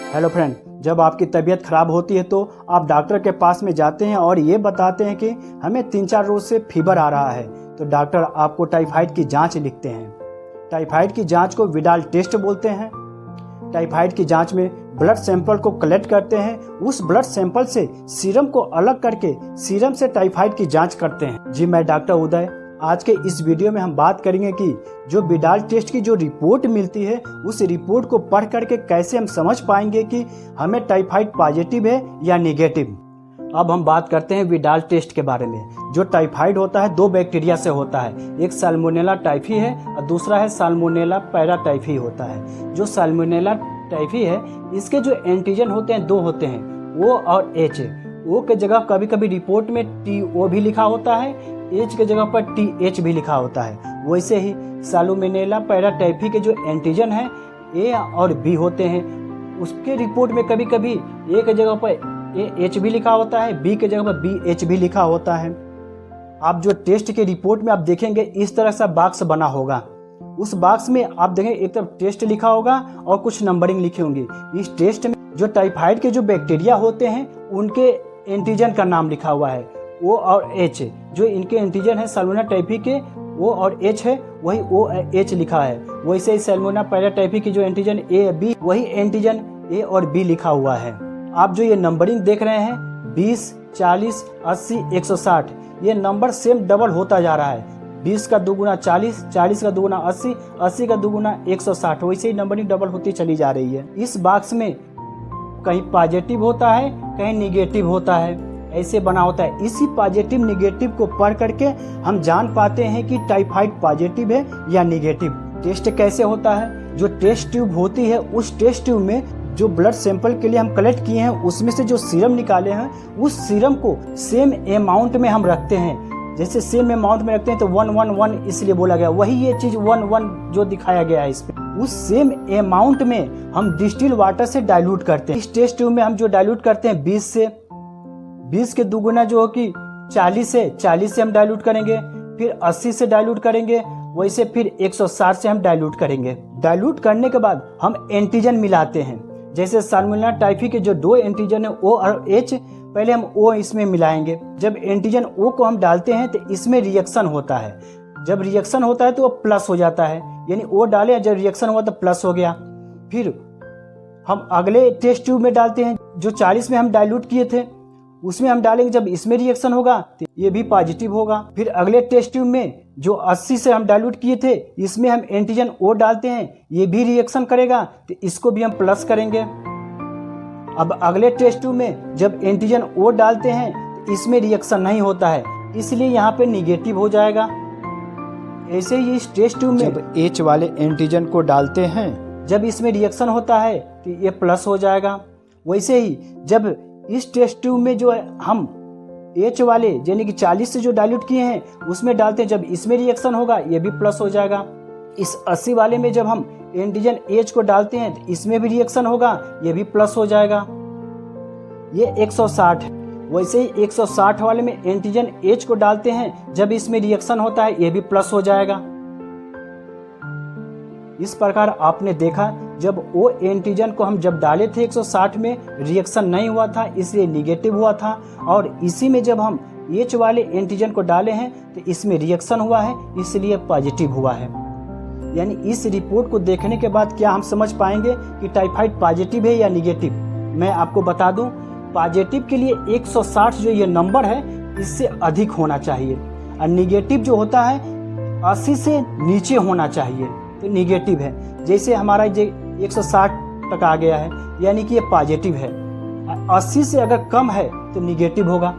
Hello friend, जब आपकी तबीयत खराब होती है तो आप डॉक्टर के पास में जाते हैं और ये बताते हैं कि हमें 3-4 रोज से फीवर आ रहा है, तो डॉक्टर आपको टाइफाइड की जांच लिखते हैं। टाइफाइड की जांच को विडाल टेस्ट बोलते हैं। टाइफाइड की जांच में ब्लड सैंपल को कलेक्ट करते हैं, उस ब्लड सैंपल से सीरम को अलग करके सीरम से टाइफाइड की जांच करते हैं। जी, मैं डॉक्टर उदय। आज के इस वीडियो में हम बात करेंगे कि जो विडाल टेस्ट की जो रिपोर्ट मिलती है, उस रिपोर्ट को पढ़ करके कैसे हम समझ पाएंगे कि हमें टाइफाइड पॉजिटिव है या निगेटिव। अब हम बात करते हैं विडाल टेस्ट के बारे में। जो टाइफाइड होता है 2 बैक्टीरिया से होता है, एक साल्मोनेला टाइफी है और दूसरा है साल्मोनेला पैराटाइफी होता है। जो साल्मोनेला टाइफी है, इसके जो एंटीजन होते हैं 2 होते हैं, O और H। O के जगह कभी कभी रिपोर्ट में TO भी लिखा होता है, H के जगह पर TH भी लिखा होता है। वैसे ही साल्मोनेला पैराटाइफी के जो एंटीजन है A और B होते हैं, उसके रिपोर्ट में कभी कभी A के जगह पर AH भी लिखा होता है, B के जगह पर BH भी लिखा होता है। आप जो टेस्ट के रिपोर्ट में आप देखेंगे इस तरह सा बॉक्स बना होगा। उस बॉक्स में आप देखेंगे एक तरफ टेस्ट लिखा होगा और कुछ नंबरिंग लिखी होंगी। इस टेस्ट में जो टाइफाइड के जो बैक्टीरिया होते हैं उनके एंटीजन का नाम लिखा हुआ है, O और H। जो इनके एंटीजन है साल्मोनेला टाइफी के O और H है, वही OH लिखा है। वैसे ही साल्मोनेला पैराटाइफी की जो एंटीजन A B, वही एंटीजन A और B लिखा हुआ है। आप जो ये नंबरिंग देख रहे हैं 20, 40, 80, 160, ये नंबर सेम डबल होता जा रहा है। 20 का दुगुना 40, 40 का दुगुना 80, 80 का दुगुना 160, वैसे ही नंबरिंग डबल होती चली जा रही है। इस बॉक्स में कहीं पॉजिटिव होता है, कहीं निगेटिव होता है, ऐसे बना होता है। इसी पॉजिटिव निगेटिव को पढ़ करके हम जान पाते हैं कि टाइफाइड पॉजिटिव है या निगेटिव। टेस्ट कैसे होता है? जो टेस्ट ट्यूब होती है, उस टेस्ट ट्यूब में जो ब्लड सैंपल के लिए हम कलेक्ट किए हैं उसमें से जो सीरम निकाले हैं, उस सीरम को सेम अमाउंट में हम रखते हैं। जैसे सेम अमाउंट में रखते हैं तो 1-1-1 इसलिए बोला गया, वही ये चीज 1-1 जो दिखाया गया है इसमें। उस सेम अमाउंट में हम डिस्टिल वाटर से डाइल्यूट करते हैं। इस टेस्ट ट्यूब में हम जो डाइल्यूट करते हैं 20 से, 20 के दुगुना जो हो कि 40 से हम डाइल्यूट करेंगे, फिर 80 से डाइल्यूट करेंगे, वैसे फिर 160 से हम डाइल्यूट करेंगे। डाइल्यूट करने के बाद हम एंटीजन मिलाते हैं। जैसे साल्मोनेला टाइफी के जो 2 एंटीजन है O और H, पहले हम O इसमें मिलाएंगे। जब एंटीजन O को हम डालते हैं तो इसमें रिएक्शन होता है। जब रिएक्शन होता है तो वो प्लस हो जाता है, यानी O डाले, जब रिएक्शन हुआ तो प्लस हो गया। फिर हम अगले टेस्ट ट्यूब में डालते हैं, जो 40 में हम डाइल्यूट किए थे उसमें हम डालेंगे। जब इसमें रिएक्शन होगा तो ये भी पॉजिटिव होगा। फिर अगले टेस्ट ट्यूब में जो 80 से हम डाइल्यूट किए थे, इसमें हम एंटीजन O डालते हैं, ये भी रिएक्शन करेगा तो इसको भी हम प्लस करेंगे। अब अगले टेस्ट ट्यूब में जब एंटीजन O डालते हैं तो इसमें रिएक्शन नहीं होता है, इसलिए यहाँ पे निगेटिव हो जाएगा। ऐसे ही इस टेस्ट ट्यूब में जब H वाले एंटीजन को डालते हैं, जब इसमें रिएक्शन होता है तो ये प्लस हो जाएगा। वैसे ही जब इस टेस्ट ट्यूब में जो हम H वाले यानी कि 40 से जो डाइल्यूट किए हैं उसमें डालते हैं, जब इसमें रिएक्शन होगा ये भी प्लस हो जाएगा। इस 80 वाले में जब हम एंटीजन H को डालते हैं तो इसमें भी रिएक्शन होगा, ये भी प्लस हो जाएगा। ये 160 है। वैसे ही 160 वाले में एंटीजन H को डालते हैं, जब इसमें रिएक्शन होता है ये भी प्लस हो जाएगा। इस प्रकार आपने देखा, जब O एंटीजन को हम जब डाले थे 160 में रिएक्शन नहीं हुआ था, इसलिए निगेटिव हुआ था, और इसी में जब हम H वाले एंटीजन को डाले हैं तो इसमें रिएक्शन हुआ है, इसलिए पॉजिटिव हुआ है। यानी इस रिपोर्ट को देखने के बाद क्या हम समझ पाएंगे कि टाइफाइड पॉजिटिव है या निगेटिव? मैं आपको बता दूं, पॉजिटिव के लिए 160 जो ये नंबर है इससे अधिक होना चाहिए, और निगेटिव जो होता है 80 से नीचे होना चाहिए तो निगेटिव है। जैसे हमारा ये 160 तक आ गया है, यानी कि ये पॉजिटिव है। 80 से अगर कम है तो निगेटिव होगा।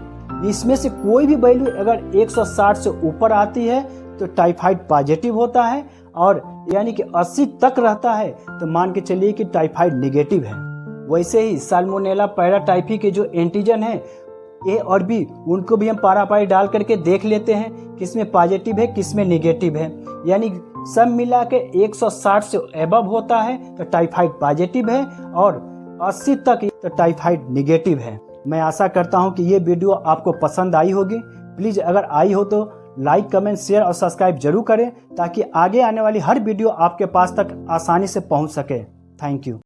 इसमें से कोई भी वैल्यू अगर 160 से ऊपर आती है तो टाइफाइड पॉजिटिव होता है, और यानी कि 80 तक रहता है तो मान के चलिए कि टाइफाइड निगेटिव है। वैसे ही साल्मोनेला पैराटाइफी के जो एंटीजन है A और B, उनको भी हम पारापारी डाल करके देख लेते हैं किसमें पॉजिटिव है किसमें निगेटिव है। यानी सब मिला के 160 से एबव होता है तो टाइफाइड पॉजिटिव है, और 80 तक तो टाइफाइड निगेटिव है। मैं आशा करता हूं कि ये वीडियो आपको पसंद आई होगी। प्लीज़ अगर आई हो तो लाइक, कमेंट, शेयर और सब्सक्राइब जरूर करें, ताकि आगे आने वाली हर वीडियो आपके पास तक आसानी से पहुंच सके। Thank you.